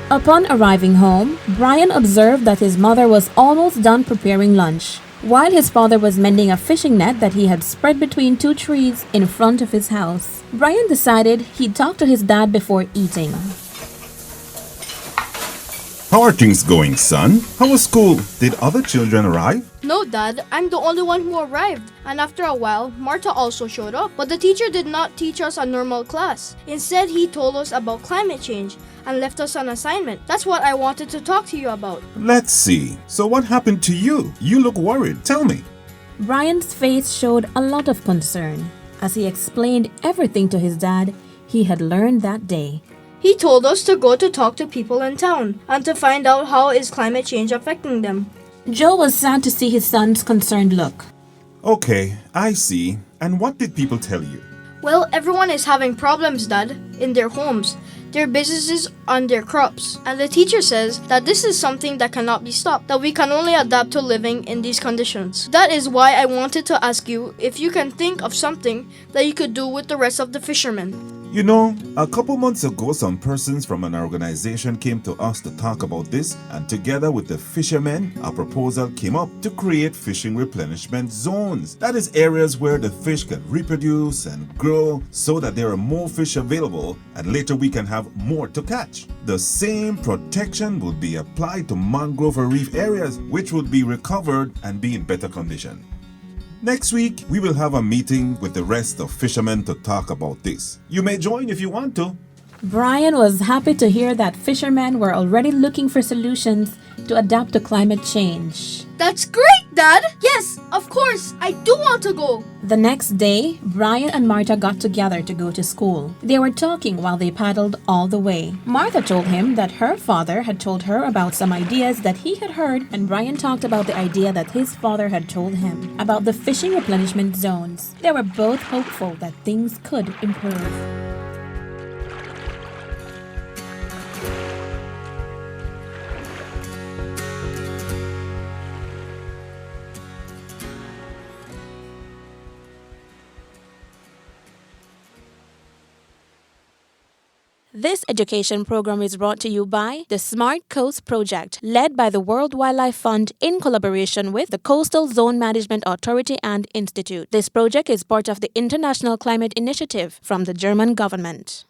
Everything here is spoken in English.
Upon arriving home, Brian observed that his mother was almost done preparing lunch, while his father was mending a fishing net that he had spread between two trees in front of his house. Brian decided he'd talk to his dad before eating. How are things going, son? How was school? Did other children arrive? No, Dad, I'm the only one who arrived. And after a while, Marta also showed up. But the teacher did not teach us a normal class. Instead, he told us about climate change and left us an assignment. That's what I wanted to talk to you about. Let's see. So what happened to you? You look worried. Tell me. Brian's face showed a lot of concern as he explained everything to his dad he had learned that day. He told us to go to talk to people in town and to find out how is climate change affecting them. Joe was sad to see his son's concerned look. Okay, I see. And what did people tell you? Well, everyone is having problems, Dad, in their homes, their businesses, and their crops. And the teacher says that this is something that cannot be stopped, that we can only adapt to living in these conditions. That is why I wanted to ask you if you can think of something that you could do with the rest of the fishermen. You know, a couple months ago, some persons from an organization came to us to talk about this, and together with the fishermen, a proposal came up to create fishing replenishment zones. That is areas where the fish can reproduce and grow so that there are more fish available and later we can have more to catch. The same protection would be applied to mangrove or reef areas, which would be recovered and be in better condition. Next week, we will have a meeting with the rest of fishermen to talk about this. You may join if you want to. Brian was happy to hear that fishermen were already looking for solutions to adapt to climate change. That's great, Dad! Yes, of course, I do want to go! The next day, Brian and Martha got together to go to school. They were talking while they paddled all the way. Martha told him that her father had told her about some ideas that he had heard, and Brian talked about the idea that his father had told him about the fishing replenishment zones. They were both hopeful that things could improve. This education program is brought to you by the Smart Coast Project, led by the World Wildlife Fund in collaboration with the Coastal Zone Management Authority and Institute. This project is part of the International Climate Initiative from the German government.